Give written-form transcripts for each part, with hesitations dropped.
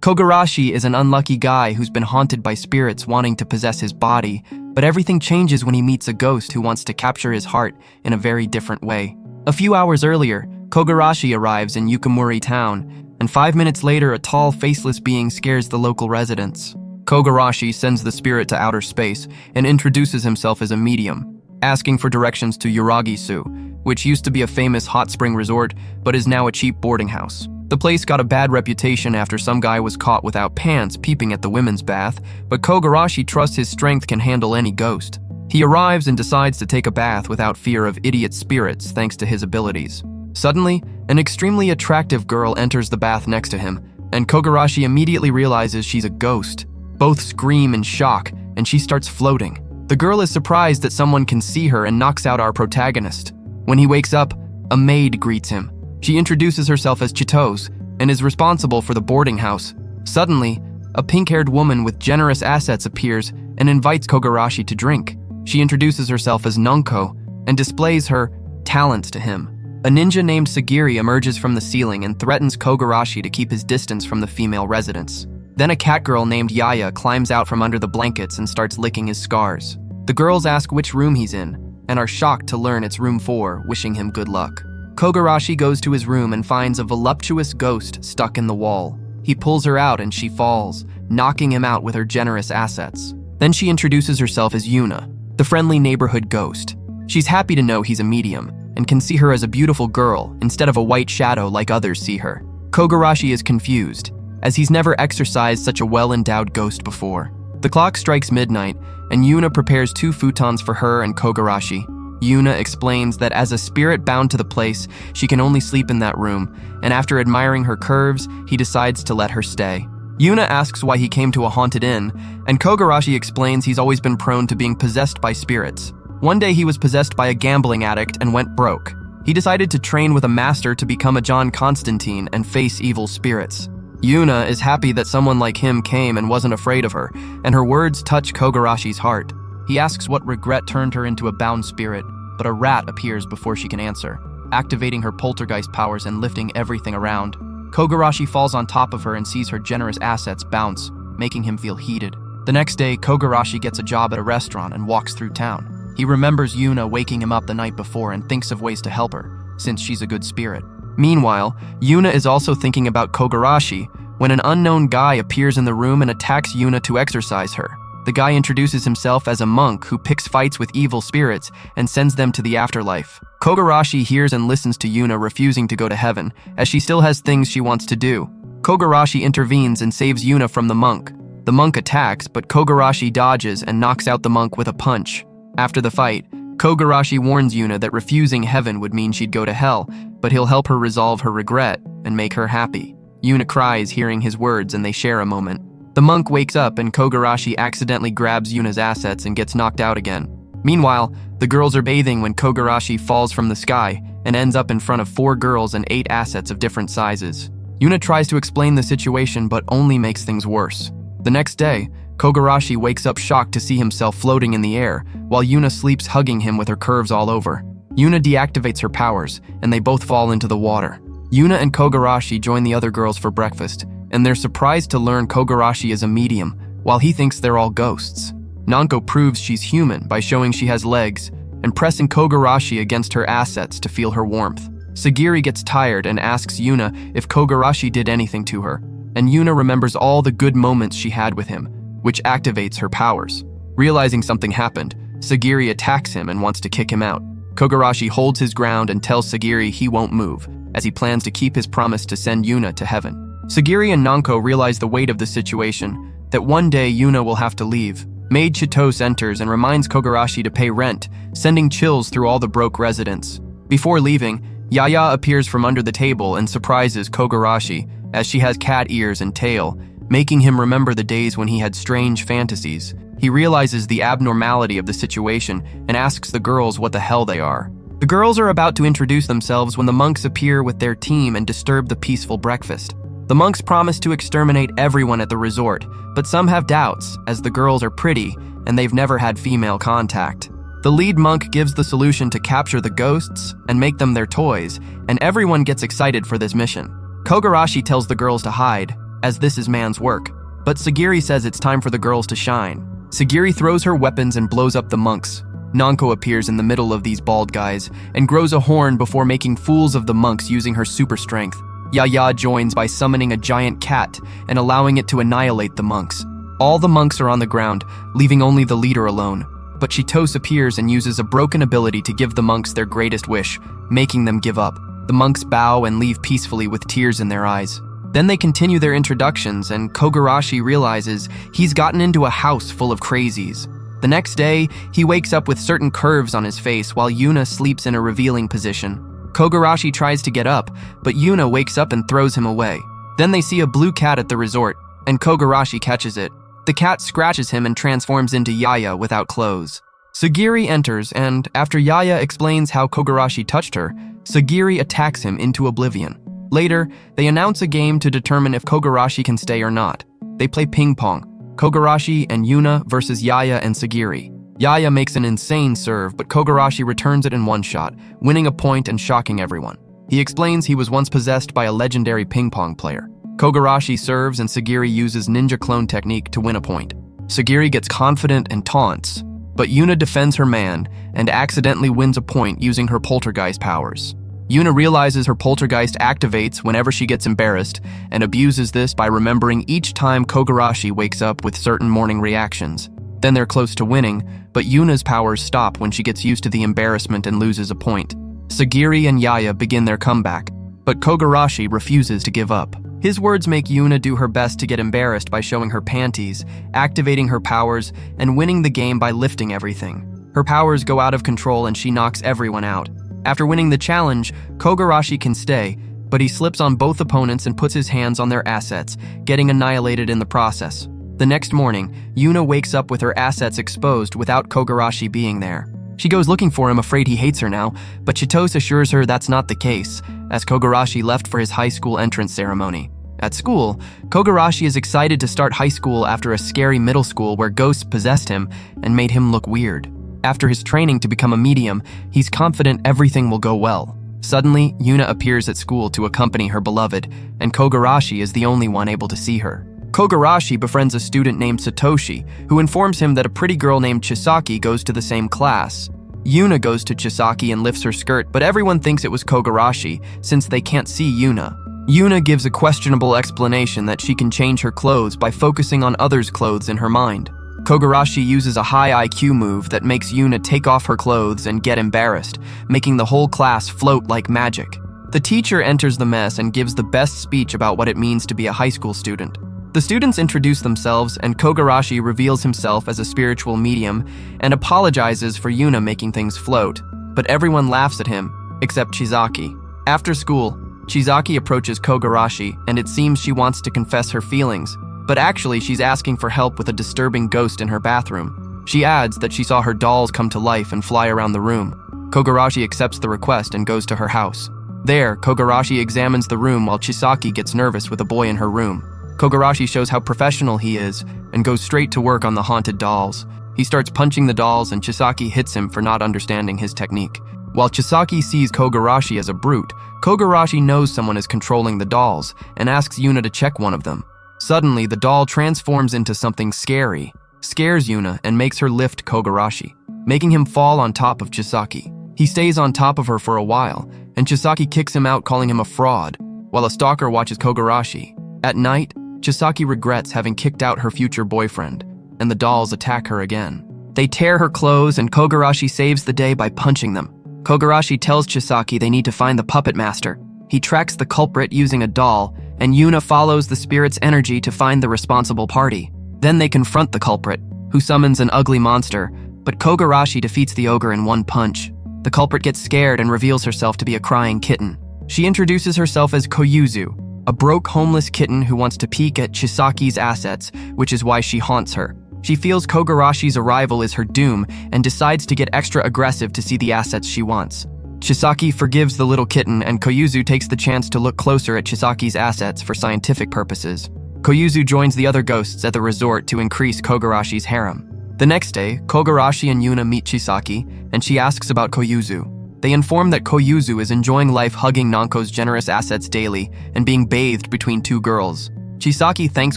Kogarashi is an unlucky guy who's been haunted by spirits wanting to possess his body, but everything changes when he meets a ghost who wants to capture his heart in a very different way. A few hours earlier, Kogarashi arrives in Yukamuri town, and 5 minutes later a tall, faceless being scares the local residents. Kogarashi sends the spirit to outer space and introduces himself as a medium, asking for directions to Yuragisu, which used to be a famous hot spring resort but is now a cheap boarding house. The place got a bad reputation after some guy was caught without pants peeping at the women's bath, but Kogarashi trusts his strength can handle any ghost. He arrives and decides to take a bath without fear of idiot spirits thanks to his abilities. Suddenly, an extremely attractive girl enters the bath next to him, and Kogarashi immediately realizes she's a ghost. Both scream in shock, and she starts floating. The girl is surprised that someone can see her and knocks out our protagonist. When he wakes up, a maid greets him. She introduces herself as Chitose and is responsible for the boarding house. Suddenly, a pink-haired woman with generous assets appears and invites Kogarashi to drink. She introduces herself as Nunko and displays her talents to him. A ninja named Sagiri emerges from the ceiling and threatens Kogarashi to keep his distance from the female residents. Then a cat girl named Yaya climbs out from under the blankets and starts licking his scars. The girls ask which room he's in and are shocked to learn it's room 4, wishing him good luck. Kogarashi goes to his room and finds a voluptuous ghost stuck in the wall. He pulls her out and she falls, knocking him out with her generous assets. Then she introduces herself as Yuuna, the friendly neighborhood ghost. She's happy to know he's a medium and can see her as a beautiful girl instead of a white shadow like others see her. Kogarashi is confused, as he's never exercised such a well-endowed ghost before. The clock strikes midnight, and Yuuna prepares 2 futons for her and Kogarashi. Yuuna explains that as a spirit bound to the place, she can only sleep in that room, and after admiring her curves, he decides to let her stay. Yuuna asks why he came to a haunted inn, and Kogarashi explains he's always been prone to being possessed by spirits. One day he was possessed by a gambling addict and went broke. He decided to train with a master to become a John Constantine and face evil spirits. Yuuna is happy that someone like him came and wasn't afraid of her, and her words touch Kogarashi's heart. He asks what regret turned her into a bound spirit, but a rat appears before she can answer, activating her poltergeist powers and lifting everything around. Kogarashi falls on top of her and sees her generous assets bounce, making him feel heated. The next day, Kogarashi gets a job at a restaurant and walks through town. He remembers Yuuna waking him up the night before and thinks of ways to help her, since she's a good spirit. Meanwhile, Yuuna is also thinking about Kogarashi when an unknown guy appears in the room and attacks Yuuna to exorcise her. The guy introduces himself as a monk who picks fights with evil spirits and sends them to the afterlife. Kogarashi hears and listens to Yuuna refusing to go to heaven, as she still has things she wants to do. Kogarashi intervenes and saves Yuuna from the monk. The monk attacks, but Kogarashi dodges and knocks out the monk with a punch. After the fight, Kogarashi warns Yuuna that refusing heaven would mean she'd go to hell, but he'll help her resolve her regret and make her happy. Yuuna cries hearing his words and they share a moment. The monk wakes up and Kogarashi accidentally grabs Yuuna's assets and gets knocked out again. Meanwhile, the girls are bathing when Kogarashi falls from the sky and ends up in front of 4 girls and 8 assets of different sizes. Yuuna tries to explain the situation but only makes things worse. The next day, Kogarashi wakes up shocked to see himself floating in the air, while Yuuna sleeps hugging him with her curves all over. Yuuna deactivates her powers, and they both fall into the water. Yuuna and Kogarashi join the other girls for breakfast, and they're surprised to learn Kogarashi is a medium, while he thinks they're all ghosts. Nanko proves she's human by showing she has legs, and pressing Kogarashi against her assets to feel her warmth. Sagiri gets tired and asks Yuuna if Kogarashi did anything to her, and Yuuna remembers all the good moments she had with him, which activates her powers. Realizing something happened, Sagiri attacks him and wants to kick him out. Kogarashi holds his ground and tells Sagiri he won't move, as he plans to keep his promise to send Yuuna to heaven. Sagiri and Nanko realize the weight of the situation, that one day Yuuna will have to leave. Maid Chitose enters and reminds Kogarashi to pay rent, sending chills through all the broke residents. Before leaving, Yaya appears from under the table and surprises Kogarashi, as she has cat ears and tail, making him remember the days when he had strange fantasies. He realizes the abnormality of the situation and asks the girls what the hell they are. The girls are about to introduce themselves when the monks appear with their team and disturb the peaceful breakfast. The monks promise to exterminate everyone at the resort, but some have doubts, as the girls are pretty and they've never had female contact. The lead monk gives the solution to capture the ghosts and make them their toys, and everyone gets excited for this mission. Kogarashi tells the girls to hide, as this is man's work. But Sagiri says it's time for the girls to shine. Sagiri throws her weapons and blows up the monks. Nanko appears in the middle of these bald guys and grows a horn before making fools of the monks using her super strength. Yaya joins by summoning a giant cat and allowing it to annihilate the monks. All the monks are on the ground, leaving only the leader alone. But Chitose appears and uses a broken ability to give the monks their greatest wish, making them give up. The monks bow and leave peacefully with tears in their eyes. Then they continue their introductions, and Kogarashi realizes he's gotten into a house full of crazies. The next day, he wakes up with certain curves on his face while Yuuna sleeps in a revealing position. Kogarashi tries to get up, but Yuuna wakes up and throws him away. Then they see a blue cat at the resort, and Kogarashi catches it. The cat scratches him and transforms into Yaya without clothes. Sagiri enters, and after Yaya explains how Kogarashi touched her, Sagiri attacks him into oblivion. Later, they announce a game to determine if Kogarashi can stay or not. They play ping pong, Kogarashi and Yuuna versus Yaya and Sagiri. Yaya makes an insane serve, but Kogarashi returns it in one shot, winning a point and shocking everyone. He explains he was once possessed by a legendary ping pong player. Kogarashi serves and Sagiri uses ninja clone technique to win a point. Sagiri gets confident and taunts, but Yuuna defends her man and accidentally wins a point using her poltergeist powers. Yuuna realizes her poltergeist activates whenever she gets embarrassed and abuses this by remembering each time Kogarashi wakes up with certain morning reactions. Then they're close to winning, but Yuuna's powers stop when she gets used to the embarrassment and loses a point. Sagiri and Yaya begin their comeback, but Kogarashi refuses to give up. His words make Yuuna do her best to get embarrassed by showing her panties, activating her powers, and winning the game by lifting everything. Her powers go out of control and she knocks everyone out. After winning the challenge, Kogarashi can stay, but he slips on both opponents and puts his hands on their assets, getting annihilated in the process. The next morning, Yuuna wakes up with her assets exposed without Kogarashi being there. She goes looking for him, afraid he hates her now, but Chitose assures her that's not the case, as Kogarashi left for his high school entrance ceremony. At school, Kogarashi is excited to start high school after a scary middle school where ghosts possessed him and made him look weird. After his training to become a medium, he's confident everything will go well. Suddenly, Yuuna appears at school to accompany her beloved, and Kogarashi is the only one able to see her. Kogarashi befriends a student named Satoshi, who informs him that a pretty girl named Chisaki goes to the same class. Yuuna goes to Chisaki and lifts her skirt, but everyone thinks it was Kogarashi, since they can't see Yuuna. Yuuna gives a questionable explanation that she can change her clothes by focusing on others' clothes in her mind. Kogarashi uses a high IQ move that makes Yuuna take off her clothes and get embarrassed, making the whole class float like magic. The teacher enters the mess and gives the best speech about what it means to be a high school student. The students introduce themselves, and Kogarashi reveals himself as a spiritual medium and apologizes for Yuuna making things float, but everyone laughs at him, except Chizaki. After school, Chizaki approaches Kogarashi, and it seems she wants to confess her feelings, but actually she's asking for help with a disturbing ghost in her bathroom. She adds that she saw her dolls come to life and fly around the room. Kogarashi accepts the request and goes to her house. There, Kogarashi examines the room while Chisaki gets nervous with a boy in her room. Kogarashi shows how professional he is and goes straight to work on the haunted dolls. He starts punching the dolls and Chisaki hits him for not understanding his technique. While Chisaki sees Kogarashi as a brute, Kogarashi knows someone is controlling the dolls and asks Yuuna to check one of them. Suddenly, the doll transforms into something scary, scares Yuuna, and makes her lift Kogarashi, making him fall on top of Chisaki. He stays on top of her for a while, and Chisaki kicks him out, calling him a fraud, while a stalker watches Kogarashi. At night, Chisaki regrets having kicked out her future boyfriend, and the dolls attack her again. They tear her clothes, and Kogarashi saves the day by punching them. Kogarashi tells Chisaki they need to find the puppet master. He tracks the culprit using a doll, and Yuuna follows the spirit's energy to find the responsible party. Then they confront the culprit, who summons an ugly monster, but Kogarashi defeats the ogre in one punch. The culprit gets scared and reveals herself to be a crying kitten. She introduces herself as Koyuzu, a broke homeless kitten who wants to peek at Chisaki's assets, which is why she haunts her. She feels Kogarashi's arrival is her doom and decides to get extra aggressive to see the assets she wants. Chisaki forgives the little kitten, and Koyuzu takes the chance to look closer at Chisaki's assets for scientific purposes. Koyuzu joins the other ghosts at the resort to increase Kogarashi's harem. The next day, Kogarashi and Yuuna meet Chisaki, and she asks about Koyuzu. They inform that Koyuzu is enjoying life, hugging Nanko's generous assets daily and being bathed between two girls. Chisaki thanks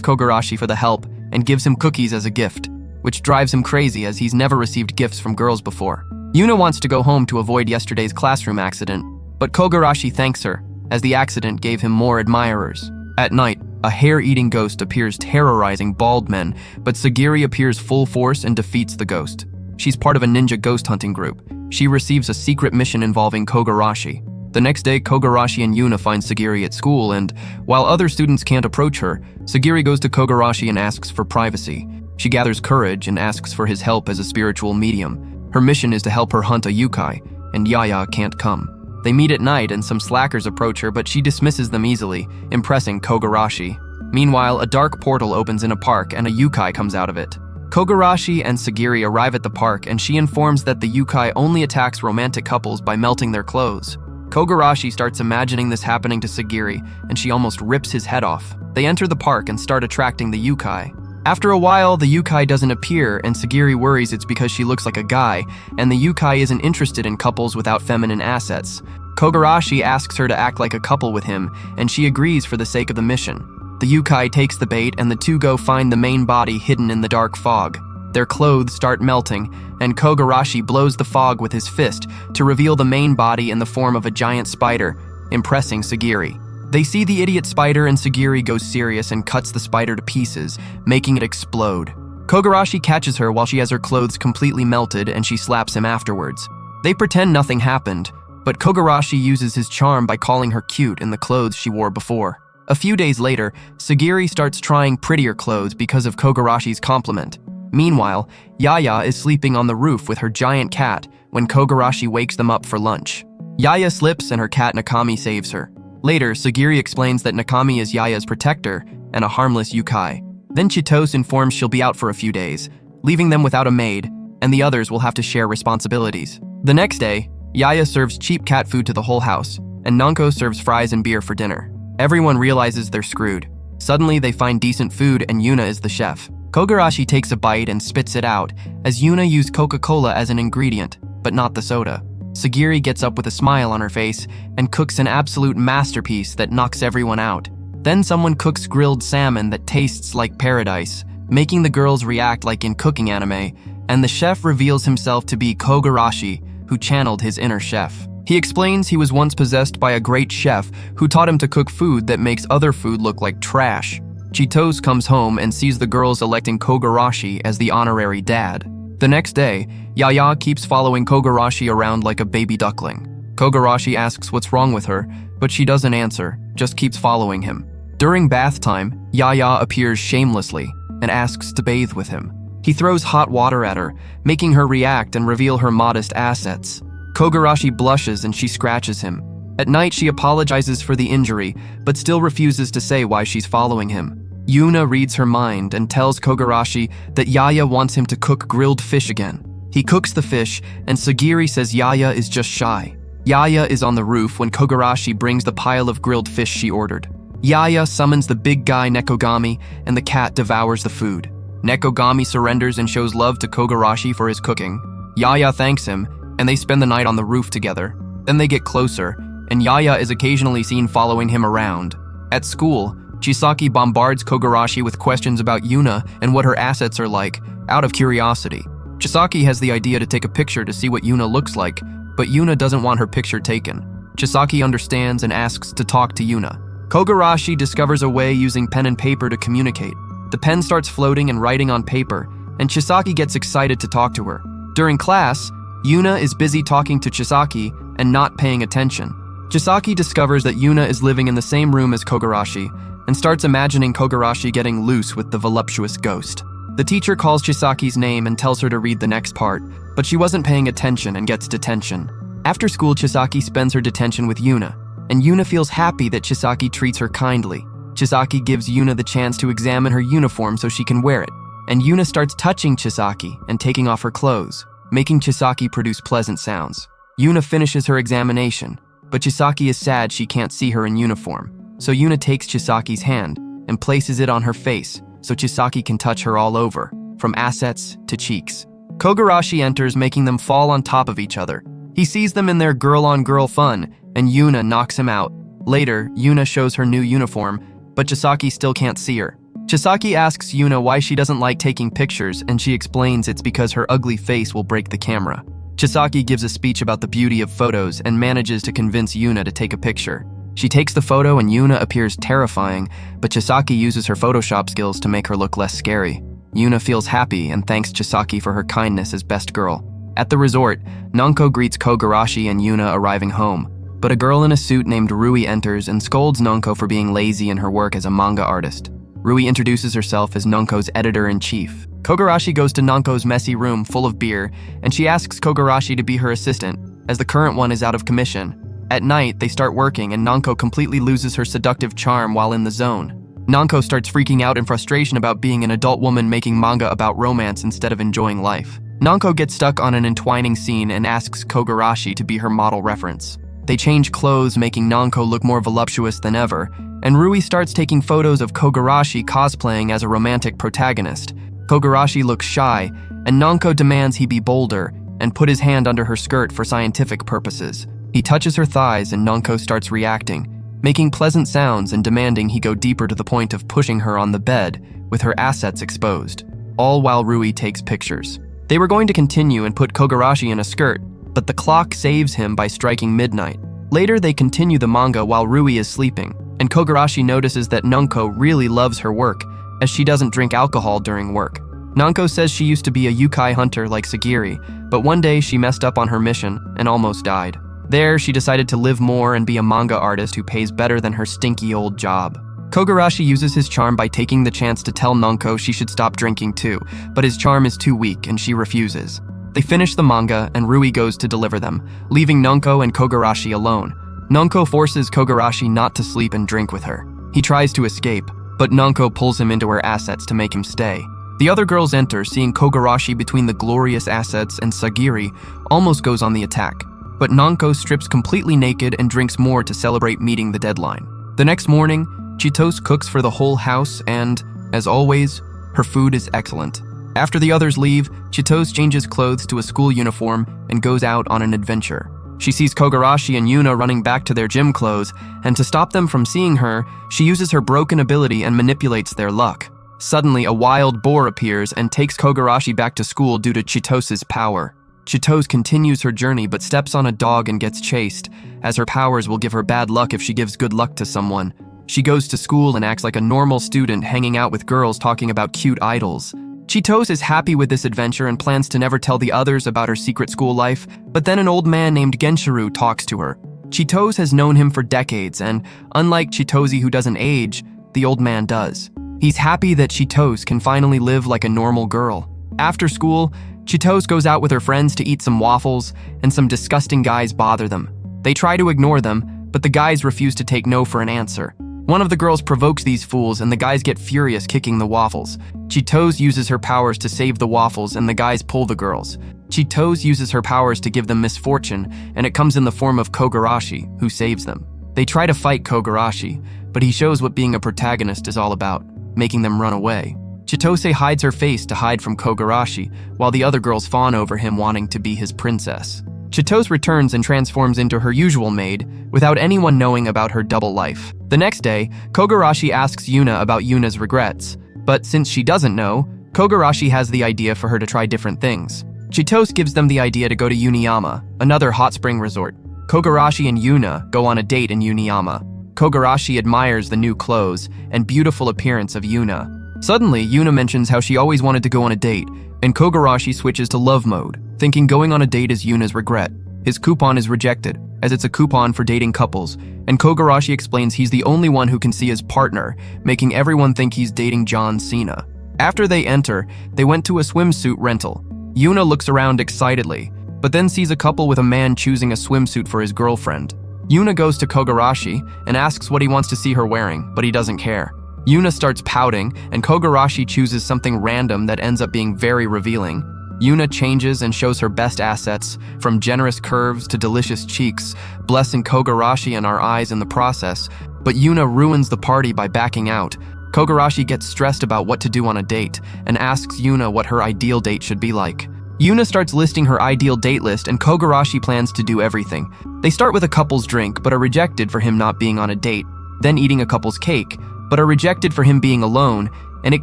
Kogarashi for the help and gives him cookies as a gift, which drives him crazy as he's never received gifts from girls before. Yuuna wants to go home to avoid yesterday's classroom accident, but Kogarashi thanks her, as the accident gave him more admirers. At night, a hair-eating ghost appears terrorizing bald men, but Sagiri appears full force and defeats the ghost. She's part of a ninja ghost hunting group. She receives a secret mission involving Kogarashi. The next day, Kogarashi and Yuuna find Sagiri at school, and while other students can't approach her, Sagiri goes to Kogarashi and asks for privacy. She gathers courage and asks for his help as a spiritual medium. Her mission is to help her hunt a yukai, and Yaya can't come. They meet at night and some slackers approach her, but she dismisses them easily, impressing Kogarashi. Meanwhile, a dark portal opens in a park and a yukai comes out of it. Kogarashi and Sagiri arrive at the park and she informs that the yukai only attacks romantic couples by melting their clothes. Kogarashi starts imagining this happening to Sagiri and she almost rips his head off. They enter the park and start attracting the yukai. After a while, the yukai doesn't appear and Sagiri worries it's because she looks like a guy and the yukai isn't interested in couples without feminine assets. Kogarashi asks her to act like a couple with him and she agrees for the sake of the mission. The yukai takes the bait and the two go find the main body hidden in the dark fog. Their clothes start melting and Kogarashi blows the fog with his fist to reveal the main body in the form of a giant spider, impressing Sagiri. They see the idiot spider and Sagiri goes serious and cuts the spider to pieces, making it explode. Kogarashi catches her while she has her clothes completely melted and she slaps him afterwards. They pretend nothing happened, but Kogarashi uses his charm by calling her cute in the clothes she wore before. A few days later, Sagiri starts trying prettier clothes because of Kogarashi's compliment. Meanwhile, Yaya is sleeping on the roof with her giant cat when Kogarashi wakes them up for lunch. Yaya slips and her cat Nakami saves her. Later, Sagiri explains that Nakami is Yaya's protector and a harmless yukai. Then Chitose informs she'll be out for a few days, leaving them without a maid, and the others will have to share responsibilities. The next day, Yaya serves cheap cat food to the whole house, and Nanko serves fries and beer for dinner. Everyone realizes they're screwed. Suddenly, they find decent food and Yuuna is the chef. Kogarashi takes a bite and spits it out, as Yuuna used Coca-Cola as an ingredient, but not the soda. Sagiri gets up with a smile on her face and cooks an absolute masterpiece that knocks everyone out. Then someone cooks grilled salmon that tastes like paradise, making the girls react like in cooking anime, and the chef reveals himself to be Kogarashi, who channeled his inner chef. He explains he was once possessed by a great chef who taught him to cook food that makes other food look like trash. Chitose comes home and sees the girls electing Kogarashi as the honorary dad. The next day, Yaya keeps following Kogarashi around like a baby duckling. Kogarashi asks what's wrong with her, but she doesn't answer, just keeps following him. During bath time, Yaya appears shamelessly and asks to bathe with him. He throws hot water at her, making her react and reveal her modest assets. Kogarashi blushes and she scratches him. At night, she apologizes for the injury, but still refuses to say why she's following him. Yuuna reads her mind and tells Kogarashi that Yaya wants him to cook grilled fish again. He cooks the fish, and Sagiri says Yaya is just shy. Yaya is on the roof when Kogarashi brings the pile of grilled fish she ordered. Yaya summons the big guy Nekogami, and the cat devours the food. Nekogami surrenders and shows love to Kogarashi for his cooking. Yaya thanks him, and they spend the night on the roof together. Then they get closer, and Yaya is occasionally seen following him around. At school, Chisaki bombards Kogarashi with questions about Yuuna and what her assets are like, out of curiosity. Chisaki has the idea to take a picture to see what Yuuna looks like, but Yuuna doesn't want her picture taken. Chisaki understands and asks to talk to Yuuna. Kogarashi discovers a way using pen and paper to communicate. The pen starts floating and writing on paper, and Chisaki gets excited to talk to her. During class, Yuuna is busy talking to Chisaki and not paying attention. Chisaki discovers that Yuuna is living in the same room as Kogarashi and starts imagining Kogarashi getting loose with the voluptuous ghost. The teacher calls Chisaki's name and tells her to read the next part, but she wasn't paying attention and gets detention. After school, Chisaki spends her detention with Yuuna, and Yuuna feels happy that Chisaki treats her kindly. Chisaki gives Yuuna the chance to examine her uniform so she can wear it, and Yuuna starts touching Chisaki and taking off her clothes, making Chisaki produce pleasant sounds. Yuuna finishes her examination, but Chisaki is sad she can't see her in uniform, so Yuuna takes Chisaki's hand and places it on her face so Chisaki can touch her all over, from assets to cheeks. Kogarashi enters, making them fall on top of each other. He sees them in their girl-on-girl fun, and Yuuna knocks him out. Later, Yuuna shows her new uniform, but Chisaki still can't see her. Chisaki asks Yuuna why she doesn't like taking pictures, and she explains it's because her ugly face will break the camera. Chisaki gives a speech about the beauty of photos and manages to convince Yuuna to take a picture. She takes the photo and Yuuna appears terrifying, but Chisaki uses her Photoshop skills to make her look less scary. Yuuna feels happy and thanks Chisaki for her kindness as best girl. At the resort, Nanko greets Kogarashi and Yuuna arriving home, but a girl in a suit named Rui enters and scolds Nanko for being lazy in her work as a manga artist. Rui introduces herself as Nanko's editor-in-chief. Kogarashi goes to Nanko's messy room full of beer, and she asks Kogarashi to be her assistant, as the current one is out of commission. At night, they start working, and Nanko completely loses her seductive charm while in the zone. Nanko starts freaking out in frustration about being an adult woman making manga about romance instead of enjoying life. Nanko gets stuck on an entwining scene and asks Kogarashi to be her model reference. They change clothes, making Nanko look more voluptuous than ever, and Rui starts taking photos of Kogarashi cosplaying as a romantic protagonist. Kogarashi looks shy, and Nanko demands he be bolder and put his hand under her skirt for scientific purposes. He touches her thighs and Nanko starts reacting, making pleasant sounds and demanding he go deeper to the point of pushing her on the bed with her assets exposed, all while Rui takes pictures. They were going to continue and put Kogarashi in a skirt, but the clock saves him by striking midnight. Later, they continue the manga while Rui is sleeping, and Kogarashi notices that Nanko really loves her work, as she doesn't drink alcohol during work. Nanko says she used to be a yukai hunter like Sagiri, but one day she messed up on her mission and almost died. There, she decided to live more and be a manga artist who pays better than her stinky old job. Kogarashi uses his charm by taking the chance to tell Nanko she should stop drinking too, but his charm is too weak and she refuses. They finish the manga and Rui goes to deliver them, leaving Nanko and Kogarashi alone. Nanko forces Kogarashi not to sleep and drink with her. He tries to escape, but Nanko pulls him into her assets to make him stay. The other girls enter, seeing Kogarashi between the glorious assets, and Sagiri almost goes on the attack. But Nanko strips completely naked and drinks more to celebrate meeting the deadline. The next morning, Chitos cooks for the whole house and, as always, her food is excellent. After the others leave, Chitos changes clothes to a school uniform and goes out on an adventure. She sees Kogarashi and Yuuna running back to their gym clothes, and to stop them from seeing her, she uses her broken ability and manipulates their luck. Suddenly, a wild boar appears and takes Kogarashi back to school due to Chitos's power. Chitos continues her journey but steps on a dog and gets chased, as her powers will give her bad luck if she gives good luck to someone. She goes to school and acts like a normal student, hanging out with girls talking about cute idols. Chitos is happy with this adventure and plans to never tell the others about her secret school life, but then an old man named Genshiru talks to her. Chitos has known him for decades, and unlike Chitosi who doesn't age, the old man does. He's happy that Chitos can finally live like a normal girl. After school, Chitos goes out with her friends to eat some waffles, and some disgusting guys bother them. They try to ignore them, but the guys refuse to take no for an answer. One of the girls provokes these fools, and the guys get furious, kicking the waffles. Chitos uses her powers to save the waffles, and the guys pull the girls. Chitos uses her powers to give them misfortune, and it comes in the form of Kogarashi, who saves them. They try to fight Kogarashi, but he shows what being a protagonist is all about, making them run away. Chitose hides her face to hide from Kogarashi, while the other girls fawn over him, wanting to be his princess. Chitose returns and transforms into her usual maid, without anyone knowing about her double life. The next day, Kogarashi asks Yuuna about Yuuna's regrets, but since she doesn't know, Kogarashi has the idea for her to try different things. Chitose gives them the idea to go to Uniyama, another hot spring resort. Kogarashi and Yuuna go on a date in Uniyama. Kogarashi admires the new clothes and beautiful appearance of Yuuna. Suddenly, Yuuna mentions how she always wanted to go on a date, and Kogarashi switches to love mode, thinking going on a date is Yuuna's regret. His coupon is rejected, as it's a coupon for dating couples, and Kogarashi explains he's the only one who can see his partner, making everyone think he's dating John Cena. After they enter, they went to a swimsuit rental. Yuuna looks around excitedly, but then sees a couple with a man choosing a swimsuit for his girlfriend. Yuuna goes to Kogarashi and asks what he wants to see her wearing, but he doesn't care. Yuuna starts pouting, and Kogarashi chooses something random that ends up being very revealing. Yuuna changes and shows her best assets, from generous curves to delicious cheeks, blessing Kogarashi and our eyes in the process, but Yuuna ruins the party by backing out. Kogarashi gets stressed about what to do on a date, and asks Yuuna what her ideal date should be like. Yuuna starts listing her ideal date list, and Kogarashi plans to do everything. They start with a couple's drink, but are rejected for him not being on a date, then eating a couple's cake, but are rejected for him being alone, and it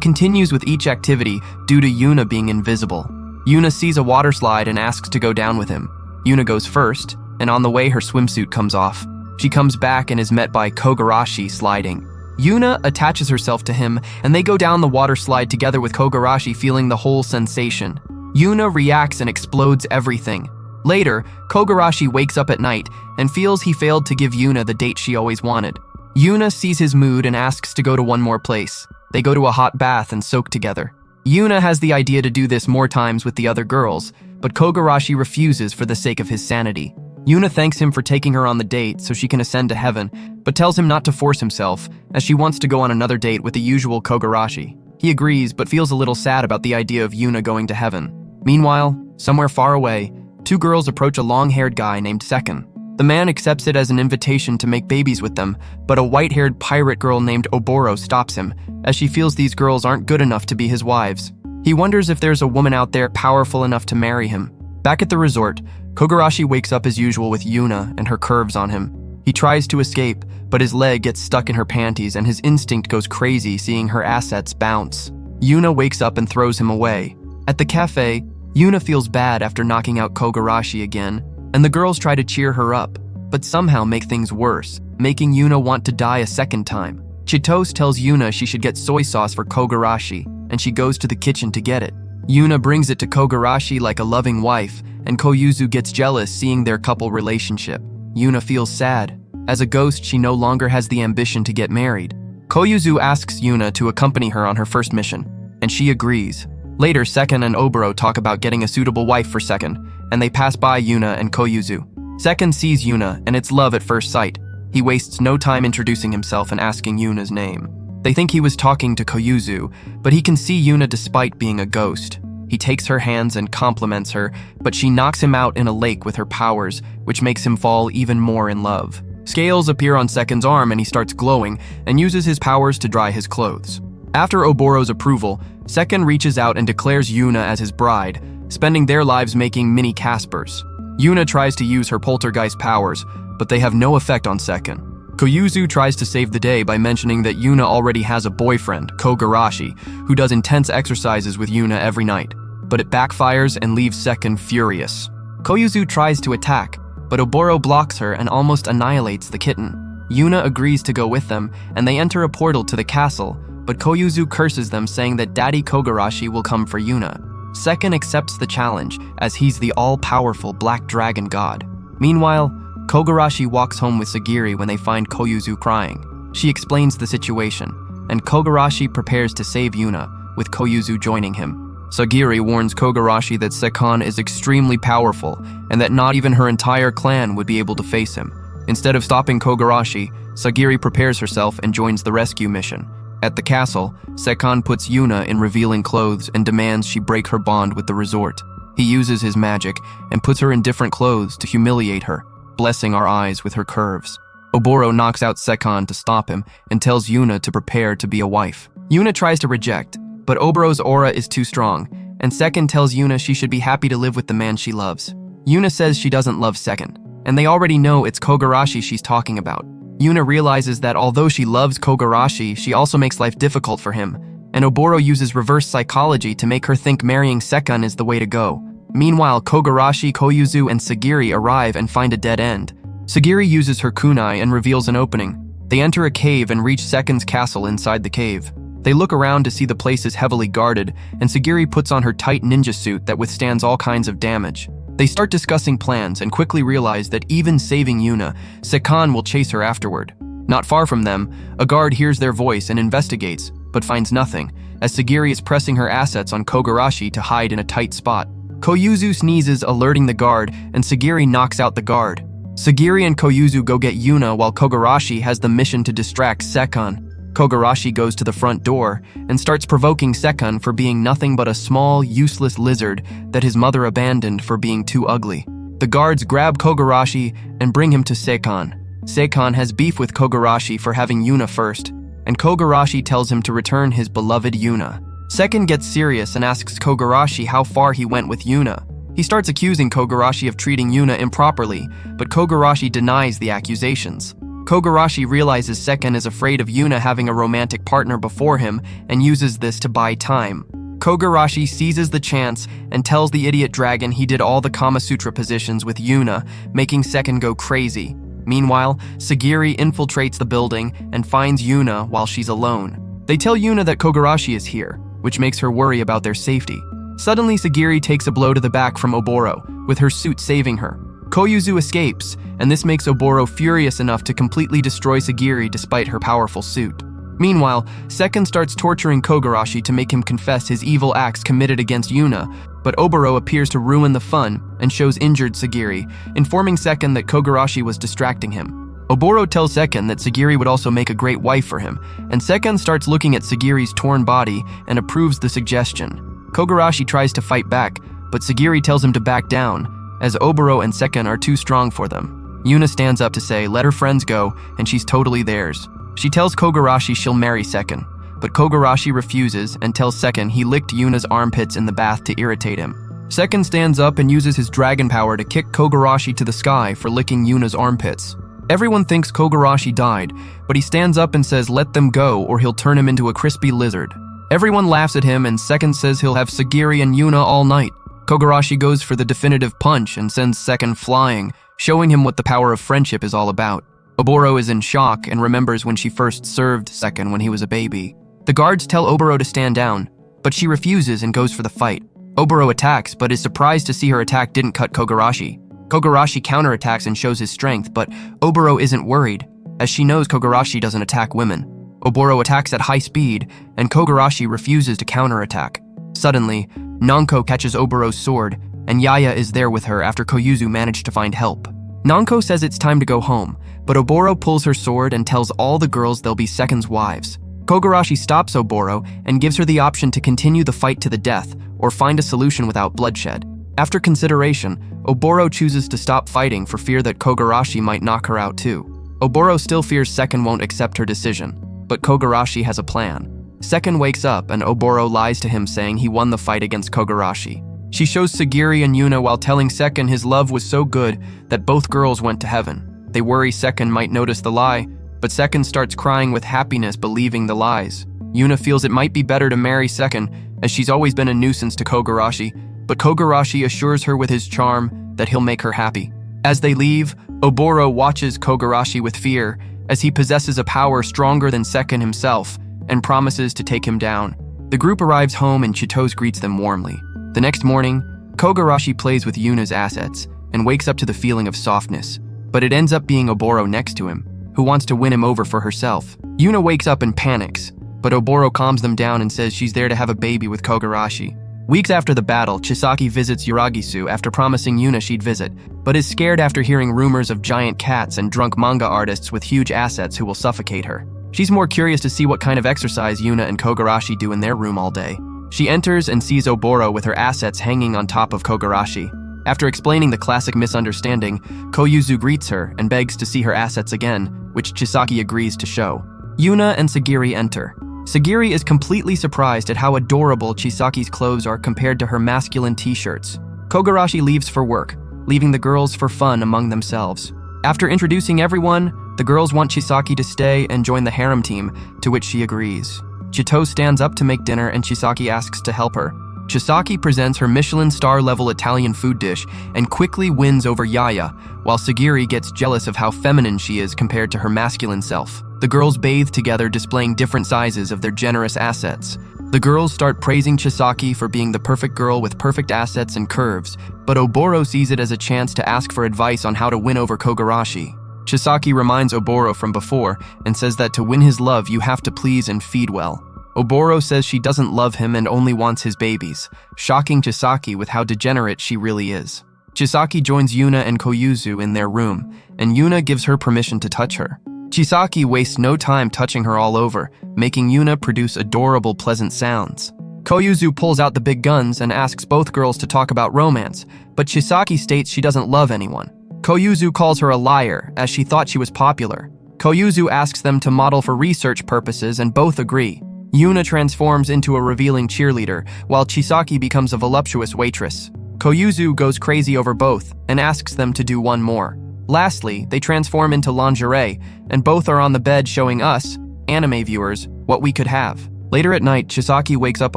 continues with each activity due to Yuuna being invisible. Yuuna sees a water slide and asks to go down with him. Yuuna goes first, and on the way her swimsuit comes off. She comes back and is met by Kogarashi sliding. Yuuna attaches herself to him, and they go down the water slide together with Kogarashi feeling the whole sensation. Yuuna reacts and explodes everything. Later, Kogarashi wakes up at night and feels he failed to give Yuuna the date she always wanted. Yuuna sees his mood and asks to go to one more place. They go to a hot bath and soak together. Yuuna has the idea to do this more times with the other girls, but Kogarashi refuses for the sake of his sanity. Yuuna thanks him for taking her on the date so she can ascend to heaven, but tells him not to force himself, as she wants to go on another date with the usual Kogarashi. He agrees, but feels a little sad about the idea of Yuuna going to heaven. Meanwhile, somewhere far away, two girls approach a long-haired guy named Second. The man accepts it as an invitation to make babies with them, but a white-haired pirate girl named Oboro stops him, as she feels these girls aren't good enough to be his wives. He wonders if there's a woman out there powerful enough to marry him. Back at the resort, Kogarashi wakes up as usual with Yuuna and her curves on him. He tries to escape, but his leg gets stuck in her panties and his instinct goes crazy seeing her assets bounce. Yuuna wakes up and throws him away. At the cafe, Yuuna feels bad after knocking out Kogarashi again, and the girls try to cheer her up, but somehow make things worse, making Yuuna want to die a second time. Chitose tells Yuuna she should get soy sauce for Kogarashi, and she goes to the kitchen to get it. Yuuna brings it to Kogarashi like a loving wife, and Koyuzu gets jealous seeing their couple relationship. Yuuna feels sad. As a ghost, she no longer has the ambition to get married. Koyuzu asks Yuuna to accompany her on her first mission, and she agrees. Later, Second and Oboro talk about getting a suitable wife for Second, and they pass by Yuuna and Koyuzu. Second sees Yuuna, and it's love at first sight. He wastes no time introducing himself and asking Yuuna's name. They think he was talking to Koyuzu, but he can see Yuuna despite being a ghost. He takes her hands and compliments her, but she knocks him out in a lake with her powers, which makes him fall even more in love. Scales appear on Second's arm and he starts glowing and uses his powers to dry his clothes. After Oboro's approval, Second reaches out and declares Yuuna as his bride, spending their lives making mini Caspers. Yuuna tries to use her poltergeist powers, but they have no effect on Second. Koyuzu tries to save the day by mentioning that Yuuna already has a boyfriend, Kogarashi, who does intense exercises with Yuuna every night, but it backfires and leaves Second furious. Koyuzu tries to attack, but Oboro blocks her and almost annihilates the kitten. Yuuna agrees to go with them, and they enter a portal to the castle, but Koyuzu curses them saying that Daddy Kogarashi will come for Yuuna. Second accepts the challenge, as he's the all-powerful Black Dragon God. Meanwhile, Kogarashi walks home with Sagiri when they find Koyuzu crying. She explains the situation, and Kogarashi prepares to save Yuuna, with Koyuzu joining him. Sagiri warns Kogarashi that Sekon is extremely powerful, and that not even her entire clan would be able to face him. Instead of stopping Kogarashi, Sagiri prepares herself and joins the rescue mission. At the castle, Sekon puts Yuuna in revealing clothes and demands she break her bond with the resort. He uses his magic and puts her in different clothes to humiliate her, blessing our eyes with her curves. Oboro knocks out Sekon to stop him and tells Yuuna to prepare to be a wife. Yuuna tries to reject, but Oboro's aura is too strong, and Second tells Yuuna she should be happy to live with the man she loves. Yuuna says she doesn't love Second, and they already know it's Kogarashi she's talking about. Yuuna realizes that although she loves Kogarashi, she also makes life difficult for him, and Oboro uses reverse psychology to make her think marrying Sekon is the way to go. Meanwhile, Kogarashi, Koyuzu, and Sagiri arrive and find a dead end. Sagiri uses her kunai and reveals an opening. They enter a cave and reach Second's castle inside the cave. They look around to see the place is heavily guarded, and Sagiri puts on her tight ninja suit that withstands all kinds of damage. They start discussing plans and quickly realize that even saving Yuuna, Sekon will chase her afterward. Not far from them, a guard hears their voice and investigates, but finds nothing, as Sagiri is pressing her assets on Kogarashi to hide in a tight spot. Koyuzu sneezes, alerting the guard, and Sagiri knocks out the guard. Sagiri and Koyuzu go get Yuuna while Kogarashi has the mission to distract Sekon. Kogarashi goes to the front door and starts provoking Sekon for being nothing but a small, useless lizard that his mother abandoned for being too ugly. The guards grab Kogarashi and bring him to Sekon. Sekon has beef with Kogarashi for having Yuuna first, and Kogarashi tells him to return his beloved Yuuna. Sekon gets serious and asks Kogarashi how far he went with Yuuna. He starts accusing Kogarashi of treating Yuuna improperly, but Kogarashi denies the accusations. Kogarashi realizes Seken is afraid of Yuuna having a romantic partner before him and uses this to buy time. Kogarashi seizes the chance and tells the idiot dragon he did all the Kama Sutra positions with Yuuna, making Seken go crazy. Meanwhile, Sagiri infiltrates the building and finds Yuuna while she's alone. They tell Yuuna that Kogarashi is here, which makes her worry about their safety. Suddenly, Sagiri takes a blow to the back from Oboro, with her suit saving her. Koyuzu escapes, and this makes Oboro furious enough to completely destroy Sagiri despite her powerful suit. Meanwhile, Seken starts torturing Kogarashi to make him confess his evil acts committed against Yuuna, but Oboro appears to ruin the fun and shows injured Sagiri, informing Seken that Kogarashi was distracting him. Oboro tells Seken that Sagiri would also make a great wife for him, and Seken starts looking at Sagiri's torn body and approves the suggestion. Kogarashi tries to fight back, but Sagiri tells him to back down, as Oboro and Seken are too strong for them. Yuuna stands up to say let her friends go, and she's totally theirs. She tells Kogarashi she'll marry Seken, but Kogarashi refuses and tells Seken he licked Yuuna's armpits in the bath to irritate him. Seken stands up and uses his dragon power to kick Kogarashi to the sky for licking Yuuna's armpits. Everyone thinks Kogarashi died, but he stands up and says let them go or he'll turn him into a crispy lizard. Everyone laughs at him and Seken says he'll have Sagiri and Yuuna all night. Kogarashi goes for the definitive punch and sends Seken flying, showing him what the power of friendship is all about. Oboro is in shock and remembers when she first served Seken when he was a baby. The guards tell Oboro to stand down, but she refuses and goes for the fight. Oboro attacks, but is surprised to see her attack didn't cut Kogarashi. Kogarashi counterattacks and shows his strength, but Oboro isn't worried, as she knows Kogarashi doesn't attack women. Oboro attacks at high speed, and Kogarashi refuses to counterattack. Suddenly, Nanko catches Oboro's sword, and Yaya is there with her after Koyuzu managed to find help. Nanko says it's time to go home, but Oboro pulls her sword and tells all the girls they'll be Seken's wives. Kogarashi stops Oboro and gives her the option to continue the fight to the death or find a solution without bloodshed. After consideration, Oboro chooses to stop fighting for fear that Kogarashi might knock her out too. Oboro still fears Seken won't accept her decision, but Kogarashi has a plan. Seken wakes up and Oboro lies to him saying he won the fight against Kogarashi. She shows Sagiri and Yuuna while telling Seken his love was so good that both girls went to heaven. They worry Seken might notice the lie, but Seken starts crying with happiness believing the lies. Yuuna feels it might be better to marry Seken, as she's always been a nuisance to Kogarashi, but Kogarashi assures her with his charm that he'll make her happy. As they leave, Oboro watches Kogarashi with fear, as he possesses a power stronger than Seken himself, and promises to take him down. The group arrives home and Chitose greets them warmly. The next morning, Kogarashi plays with Yuuna's assets and wakes up to the feeling of softness, but it ends up being Oboro next to him, who wants to win him over for herself. Yuuna wakes up and panics, but Oboro calms them down and says she's there to have a baby with Kogarashi. Weeks after the battle, Chisaki visits Yuragisu after promising Yuuna she'd visit, but is scared after hearing rumors of giant cats and drunk manga artists with huge assets who will suffocate her. She's more curious to see what kind of exercise Yuuna and Kogarashi do in their room all day. She enters and sees Oboro with her assets hanging on top of Kogarashi. After explaining the classic misunderstanding, Koyuzu greets her and begs to see her assets again, which Chisaki agrees to show. Yuuna and Sagiri enter. Sagiri is completely surprised at how adorable Chisaki's clothes are compared to her masculine t-shirts. Kogarashi leaves for work, leaving the girls for fun among themselves. After introducing everyone, the girls want Chisaki to stay and join the harem team, to which she agrees. Chitose stands up to make dinner and Chisaki asks to help her. Chisaki presents her Michelin star-level Italian food dish and quickly wins over Yaya, while Sagiri gets jealous of how feminine she is compared to her masculine self. The girls bathe together, displaying different sizes of their generous assets. The girls start praising Chisaki for being the perfect girl with perfect assets and curves, but Oboro sees it as a chance to ask for advice on how to win over Kogarashi. Chisaki reminds Oboro from before and says that to win his love you have to please and feed well. Oboro says she doesn't love him and only wants his babies, shocking Chisaki with how degenerate she really is. Chisaki joins Yuuna and Koyuzu in their room, and Yuuna gives her permission to touch her. Chisaki wastes no time touching her all over, making Yuuna produce adorable, pleasant sounds. Koyuzu pulls out the big guns and asks both girls to talk about romance, but Chisaki states she doesn't love anyone. Koyuzu calls her a liar, as she thought she was popular. Koyuzu asks them to model for research purposes and both agree. Yuuna transforms into a revealing cheerleader, while Chisaki becomes a voluptuous waitress. Koyuzu goes crazy over both and asks them to do one more. Lastly, they transform into lingerie, and both are on the bed showing us, anime viewers, what we could have. Later at night, Chisaki wakes up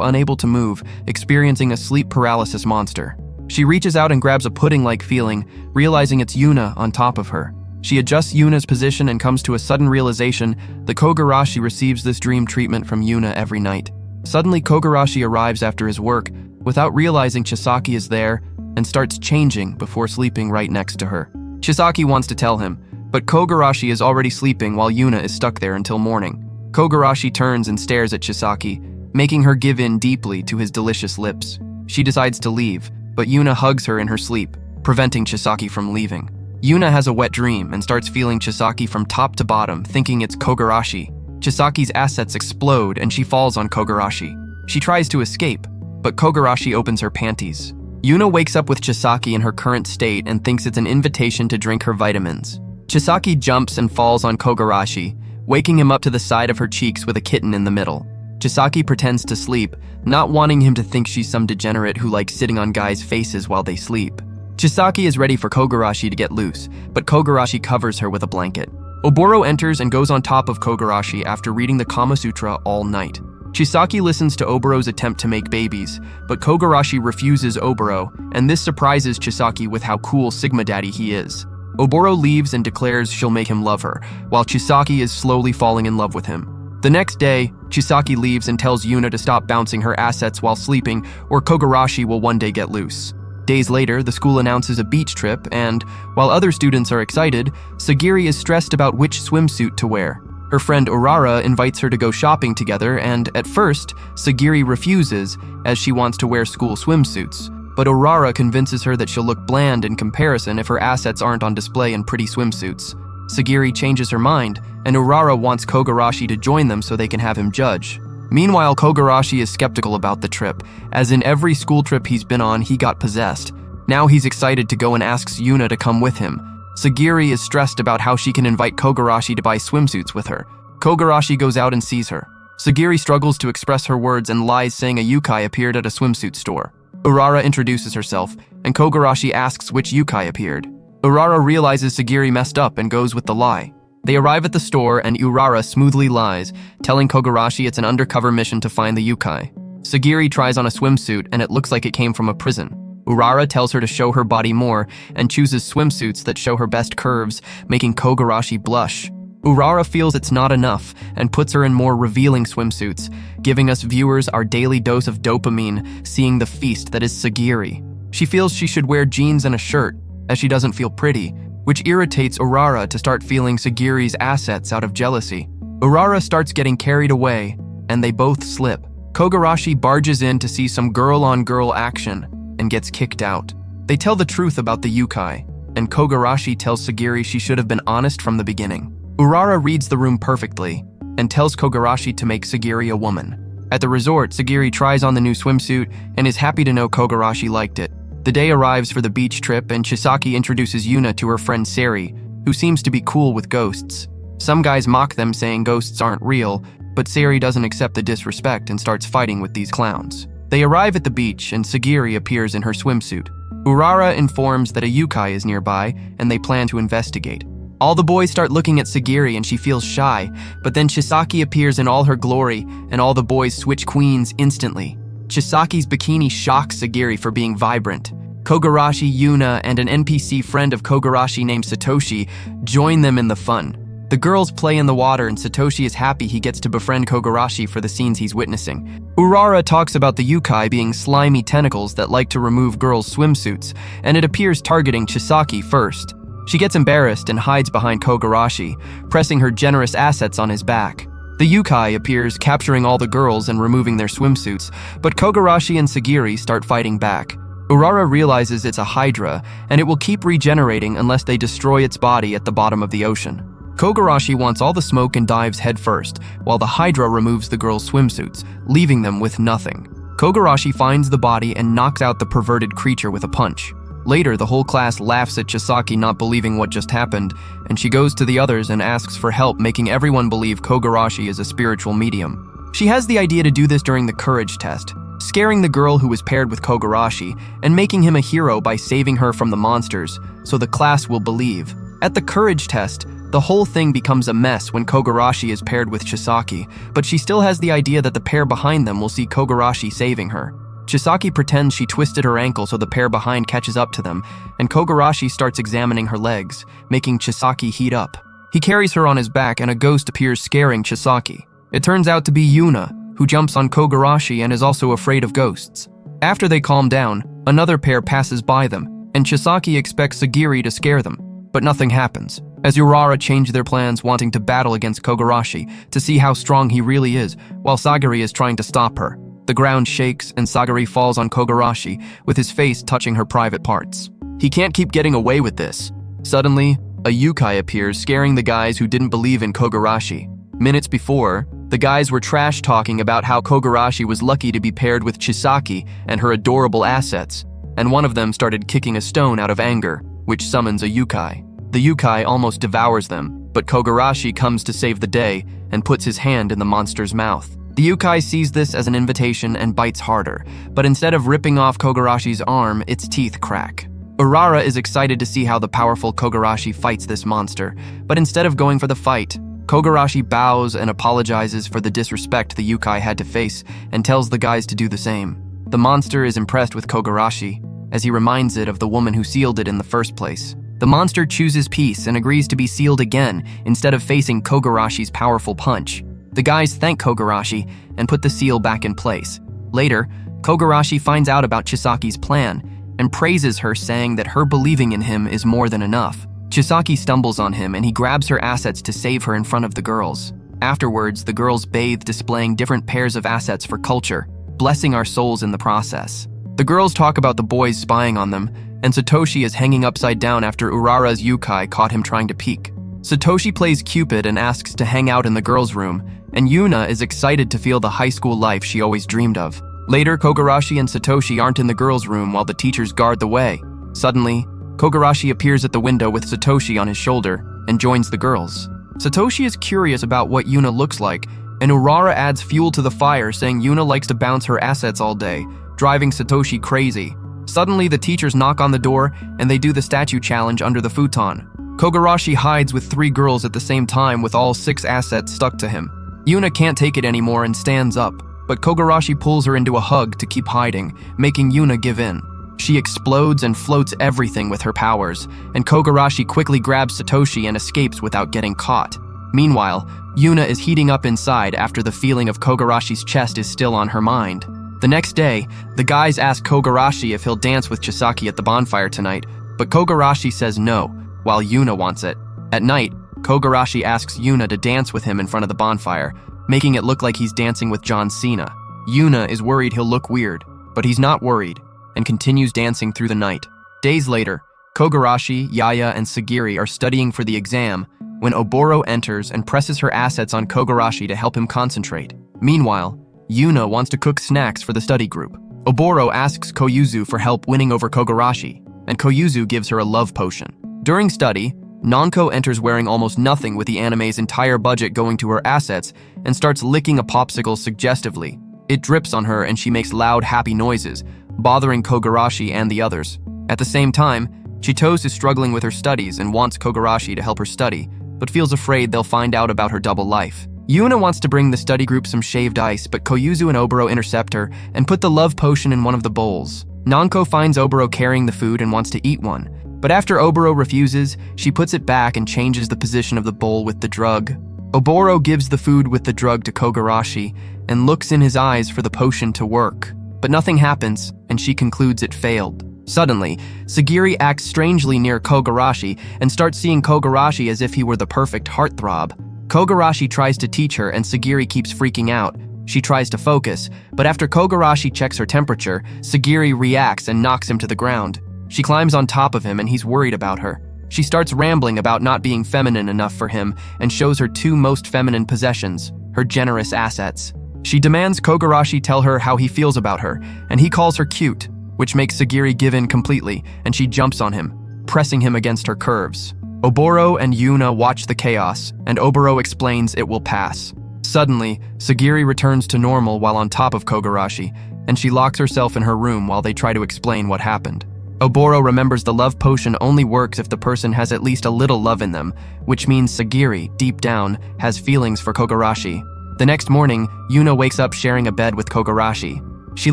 unable to move, experiencing a sleep paralysis monster. She reaches out and grabs a pudding-like feeling, realizing it's Yuuna on top of her. She adjusts Yuuna's position and comes to a sudden realization that Kogarashi receives this dream treatment from Yuuna every night. Suddenly, Kogarashi arrives after his work, without realizing Chisaki is there, and starts changing before sleeping right next to her. Chisaki wants to tell him, but Kogarashi is already sleeping while Yuuna is stuck there until morning. Kogarashi turns and stares at Chisaki, making her give in deeply to his delicious lips. She decides to leave, but Yuuna hugs her in her sleep, preventing Chisaki from leaving. Yuuna has a wet dream and starts feeling Chisaki from top to bottom, thinking it's Kogarashi. Chisaki's assets explode and she falls on Kogarashi. She tries to escape, but Kogarashi opens her panties. Yuuna wakes up with Chisaki in her current state and thinks it's an invitation to drink her vitamins. Chisaki jumps and falls on Kogarashi, waking him up to the side of her cheeks with a kitten in the middle. Chisaki pretends to sleep, not wanting him to think she's some degenerate who likes sitting on guys' faces while they sleep. Chisaki is ready for Kogarashi to get loose, but Kogarashi covers her with a blanket. Oboro enters and goes on top of Kogarashi after reading the Kama Sutra all night. Chisaki listens to Oboro's attempt to make babies, but Kogarashi refuses Oboro, and this surprises Chisaki with how cool Sigma Daddy he is. Oboro leaves and declares she'll make him love her, while Chisaki is slowly falling in love with him. The next day, Chisaki leaves and tells Yuuna to stop bouncing her assets while sleeping, or Kogarashi will one day get loose. Days later, the school announces a beach trip, and, while other students are excited, Sagiri is stressed about which swimsuit to wear. Her friend Urara invites her to go shopping together, and at first, Sagiri refuses, as she wants to wear school swimsuits. But Urara convinces her that she'll look bland in comparison if her assets aren't on display in pretty swimsuits. Sagiri changes her mind, and Urara wants Kogarashi to join them so they can have him judge. Meanwhile, Kogarashi is skeptical about the trip, as in every school trip he's been on, he got possessed. Now he's excited to go and asks Yuuna to come with him. Sagiri is stressed about how she can invite Kogarashi to buy swimsuits with her. Kogarashi goes out and sees her. Sagiri struggles to express her words and lies, saying a yukai appeared at a swimsuit store. Urara introduces herself, and Kogarashi asks which yukai appeared. Urara realizes Sagiri messed up and goes with the lie. They arrive at the store and Urara smoothly lies, telling Kogarashi it's an undercover mission to find the yukai. Sagiri tries on a swimsuit and it looks like it came from a prison. Urara tells her to show her body more and chooses swimsuits that show her best curves, making Kogarashi blush. Urara feels it's not enough and puts her in more revealing swimsuits, giving us viewers our daily dose of dopamine, seeing the feast that is Sagiri. She feels she should wear jeans and a shirt, as she doesn't feel pretty, which irritates Urara to start feeling Sagiri's assets out of jealousy. Urara starts getting carried away, and they both slip. Kogarashi barges in to see some girl-on-girl action, and gets kicked out. They tell the truth about the yukai, and Kogarashi tells Sagiri she should have been honest from the beginning. Urara reads the room perfectly, and tells Kogarashi to make Sagiri a woman. At the resort, Sagiri tries on the new swimsuit, and is happy to know Kogarashi liked it. The day arrives for the beach trip, and Chisaki introduces Yuuna to her friend Sari, who seems to be cool with ghosts. Some guys mock them, saying ghosts aren't real, but Sari doesn't accept the disrespect and starts fighting with these clowns. They arrive at the beach, and Sagiri appears in her swimsuit. Urara informs that a yukai is nearby, and they plan to investigate. All the boys start looking at Sagiri and she feels shy, but then Chisaki appears in all her glory, and all the boys switch queens instantly. Chisaki's bikini shocks Sagiri for being vibrant. Kogarashi, Yuuna, and an NPC friend of Kogarashi named Satoshi join them in the fun. The girls play in the water and Satoshi is happy he gets to befriend Kogarashi for the scenes he's witnessing. Urara talks about the yukai being slimy tentacles that like to remove girls' swimsuits, and it appears targeting Chisaki first. She gets embarrassed and hides behind Kogarashi, pressing her generous assets on his back. The yukai appears, capturing all the girls and removing their swimsuits, but Kogarashi and Sagiri start fighting back. Urara realizes it's a hydra, and it will keep regenerating unless they destroy its body at the bottom of the ocean. Kogarashi wants all the smoke and dives headfirst, while the hydra removes the girls' swimsuits, leaving them with nothing. Kogarashi finds the body and knocks out the perverted creature with a punch. Later, the whole class laughs at Chisaki not believing what just happened, and she goes to the others and asks for help, making everyone believe Kogarashi is a spiritual medium. She has the idea to do this during the courage test, scaring the girl who was paired with Kogarashi and making him a hero by saving her from the monsters, so the class will believe. At the courage test, the whole thing becomes a mess when Kogarashi is paired with Chisaki, but she still has the idea that the pair behind them will see Kogarashi saving her. Chisaki pretends she twisted her ankle so the pair behind catches up to them, and Kogarashi starts examining her legs, making Chisaki heat up. He carries her on his back and a ghost appears scaring Chisaki. It turns out to be Yuuna, who jumps on Kogarashi and is also afraid of ghosts. After they calm down, another pair passes by them, and Chisaki expects Sagiri to scare them, but nothing happens, as Urara change their plans wanting to battle against Kogarashi to see how strong he really is, while Sagiri is trying to stop her. The ground shakes and Sagiri falls on Kogarashi, with his face touching her private parts. He can't keep getting away with this. Suddenly, a yukai appears, scaring the guys who didn't believe in Kogarashi. Minutes before, the guys were trash-talking about how Kogarashi was lucky to be paired with Chisaki and her adorable assets, and one of them started kicking a stone out of anger, which summons a yukai. The yukai almost devours them, but Kogarashi comes to save the day and puts his hand in the monster's mouth. The yukai sees this as an invitation and bites harder, but instead of ripping off Kogarashi's arm, its teeth crack. Urara is excited to see how the powerful Kogarashi fights this monster, but instead of going for the fight, Kogarashi bows and apologizes for the disrespect the yukai had to face and tells the guys to do the same. The monster is impressed with Kogarashi, as he reminds it of the woman who sealed it in the first place. The monster chooses peace and agrees to be sealed again instead of facing Kogarashi's powerful punch. The guys thank Kogarashi and put the seal back in place. Later, Kogarashi finds out about Chisaki's plan and praises her, saying that her believing in him is more than enough. Chisaki stumbles on him and he grabs her assets to save her in front of the girls. Afterwards, the girls bathe, displaying different pairs of assets for culture, blessing our souls in the process. The girls talk about the boys spying on them, and Satoshi is hanging upside down after Urara's yukai caught him trying to peek. Satoshi plays Cupid and asks to hang out in the girls' room, and Yuuna is excited to feel the high school life she always dreamed of. Later, Kogarashi and Satoshi aren't in the girls' room while the teachers guard the way. Suddenly, Kogarashi appears at the window with Satoshi on his shoulder and joins the girls. Satoshi is curious about what Yuuna looks like, and Urara adds fuel to the fire, saying Yuuna likes to bounce her assets all day, driving Satoshi crazy. Suddenly, the teachers knock on the door and they do the statue challenge under the futon. Kogarashi hides with 3 girls at the same time with all 6 assets stuck to him. Yuuna can't take it anymore and stands up, but Kogarashi pulls her into a hug to keep hiding, making Yuuna give in. She explodes and floats everything with her powers, and Kogarashi quickly grabs Satoshi and escapes without getting caught. Meanwhile, Yuuna is heating up inside after the feeling of Kogarashi's chest is still on her mind. The next day, the guys ask Kogarashi if he'll dance with Chisaki at the bonfire tonight, but Kogarashi says no, while Yuuna wants it. At night, Kogarashi asks Yuuna to dance with him in front of the bonfire, making it look like he's dancing with John Cena. Yuuna is worried he'll look weird, but he's not worried, and continues dancing through the night. Days later, Kogarashi, Yaya, and Sagiri are studying for the exam when Oboro enters and presses her assets on Kogarashi to help him concentrate. Meanwhile, Yuuna wants to cook snacks for the study group. Oboro asks Koyuzu for help winning over Kogarashi, and Koyuzu gives her a love potion. During study, Nanko enters wearing almost nothing, with the anime's entire budget going to her assets, and starts licking a popsicle suggestively. It drips on her and she makes loud, happy noises, bothering Kogarashi and the others. At the same time, Chitose is struggling with her studies and wants Kogarashi to help her study, but feels afraid they'll find out about her double life. Yuuna wants to bring the study group some shaved ice, but Koyuzu and Oboro intercept her and put the love potion in one of the bowls. Nanko finds Oboro carrying the food and wants to eat one, but after Oboro refuses, she puts it back and changes the position of the bowl with the drug. Oboro gives the food with the drug to Kogarashi and looks in his eyes for the potion to work, but nothing happens and she concludes it failed. Suddenly, Sagiri acts strangely near Kogarashi and starts seeing Kogarashi as if he were the perfect heartthrob. Kogarashi tries to teach her and Sagiri keeps freaking out. She tries to focus, but after Kogarashi checks her temperature, Sagiri reacts and knocks him to the ground. She climbs on top of him and he's worried about her. She starts rambling about not being feminine enough for him and shows her 2 most feminine possessions, her generous assets. She demands Kogarashi tell her how he feels about her, and he calls her cute, which makes Sagiri give in completely, and she jumps on him, pressing him against her curves. Oboro and Yuuna watch the chaos, and Oboro explains it will pass. Suddenly, Sagiri returns to normal while on top of Kogarashi, and she locks herself in her room while they try to explain what happened. Oboro remembers the love potion only works if the person has at least a little love in them, which means Sagiri, deep down, has feelings for Kogarashi. The next morning, Yuuna wakes up sharing a bed with Kogarashi. She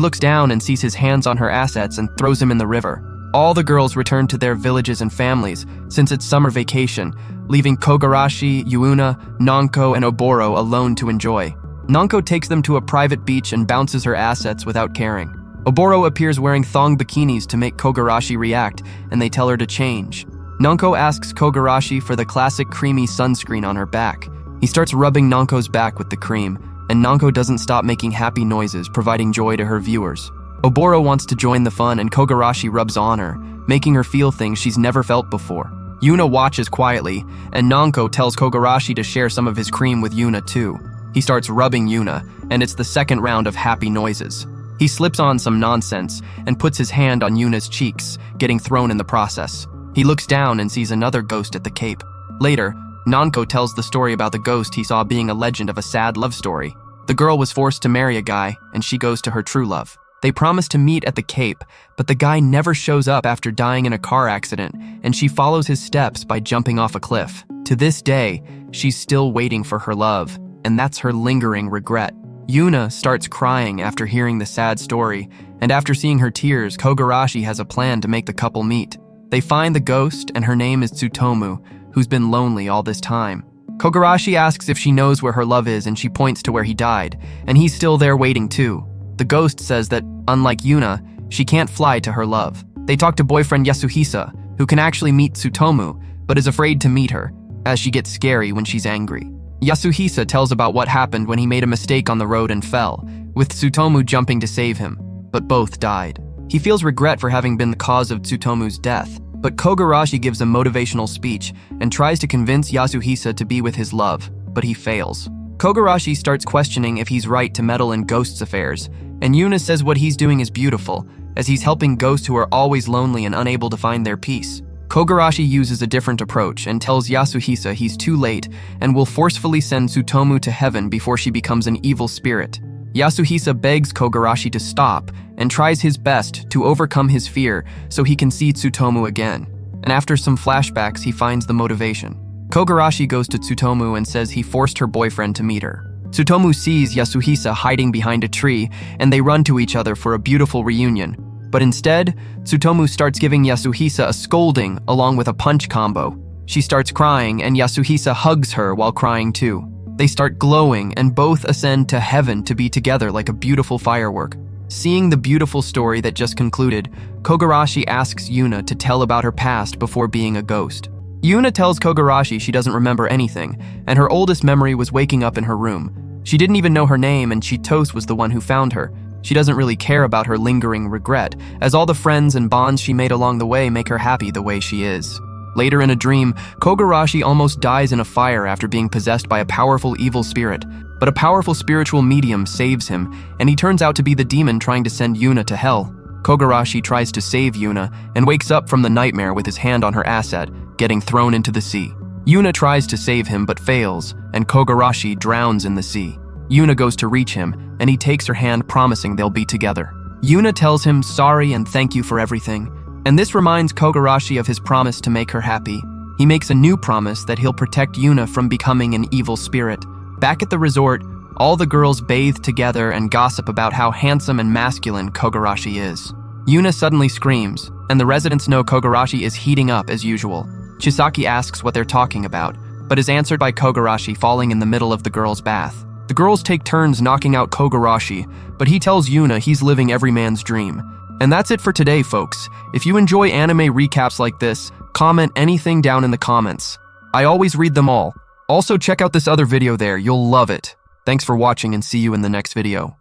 looks down and sees his hands on her assets and throws him in the river. All the girls return to their villages and families, since it's summer vacation, leaving Kogarashi, Yuuna, Nanko, and Oboro alone to enjoy. Nanko takes them to a private beach and bounces her assets without caring. Oboro appears wearing thong bikinis to make Kogarashi react, and they tell her to change. Nanko asks Kogarashi for the classic creamy sunscreen on her back. He starts rubbing Nanko's back with the cream, and Nanko doesn't stop making happy noises, providing joy to her viewers. Oboro wants to join the fun, and Kogarashi rubs on her, making her feel things she's never felt before. Yuuna watches quietly, and Nanko tells Kogarashi to share some of his cream with Yuuna too. He starts rubbing Yuuna, and it's the second round of happy noises. He slips on some nonsense and puts his hand on Yuuna's cheeks, getting thrown in the process. He looks down and sees another ghost at the cape. Later, Nanko tells the story about the ghost he saw being a legend of a sad love story. The girl was forced to marry a guy, and she goes to her true love. They promise to meet at the Cape, but the guy never shows up after dying in a car accident, and she follows his steps by jumping off a cliff. To this day, she's still waiting for her love, and that's her lingering regret. Yuuna starts crying after hearing the sad story, and after seeing her tears, Kogarashi has a plan to make the couple meet. They find the ghost, and her name is Tsutomu, who's been lonely all this time. Kogarashi asks if she knows where her love is, and she points to where he died, and he's still there waiting too. The ghost says that, unlike Yuuna, she can't fly to her love. They talk to boyfriend Yasuhisa, who can actually meet Tsutomu, but is afraid to meet her, as she gets scary when she's angry. Yasuhisa tells about what happened when he made a mistake on the road and fell, with Tsutomu jumping to save him, but both died. He feels regret for having been the cause of Tsutomu's death, but Kogarashi gives a motivational speech and tries to convince Yasuhisa to be with his love, but he fails. Kogarashi starts questioning if he's right to meddle in ghosts' affairs, and Yuuna says what he's doing is beautiful, as he's helping ghosts who are always lonely and unable to find their peace. Kogarashi uses a different approach and tells Yasuhisa he's too late and will forcefully send Tsutomu to heaven before she becomes an evil spirit. Yasuhisa begs Kogarashi to stop and tries his best to overcome his fear so he can see Tsutomu again. And after some flashbacks, he finds the motivation. Kogarashi goes to Tsutomu and says he forced her boyfriend to meet her. Tsutomu sees Yasuhisa hiding behind a tree, and they run to each other for a beautiful reunion. But instead, Tsutomu starts giving Yasuhisa a scolding along with a punch combo. She starts crying, and Yasuhisa hugs her while crying too. They start glowing, and both ascend to heaven to be together like a beautiful firework. Seeing the beautiful story that just concluded, Kogarashi asks Yuuna to tell about her past before being a ghost. Yuuna tells Kogarashi she doesn't remember anything, and her oldest memory was waking up in her room. She didn't even know her name, and Chitose was the one who found her. She doesn't really care about her lingering regret, as all the friends and bonds she made along the way make her happy the way she is. Later in a dream, Kogarashi almost dies in a fire after being possessed by a powerful evil spirit, but a powerful spiritual medium saves him, and he turns out to be the demon trying to send Yuuna to hell. Kogarashi tries to save Yuuna and wakes up from the nightmare with his hand on her asset, getting thrown into the sea. Yuuna tries to save him but fails, and Kogarashi drowns in the sea. Yuuna goes to reach him, and he takes her hand, promising they'll be together. Yuuna tells him sorry and thank you for everything, and this reminds Kogarashi of his promise to make her happy. He makes a new promise that he'll protect Yuuna from becoming an evil spirit. Back at the resort, all the girls bathe together and gossip about how handsome and masculine Kogarashi is. Yuuna suddenly screams, and the residents know Kogarashi is heating up as usual. Chisaki asks what they're talking about, but is answered by Kogarashi falling in the middle of the girls' bath. The girls take turns knocking out Kogarashi, but he tells Yuuna he's living every man's dream. And that's it for today, folks. If you enjoy anime recaps like this, comment anything down in the comments. I always read them all. Also, check out this other video there, you'll love it. Thanks for watching and see you in the next video.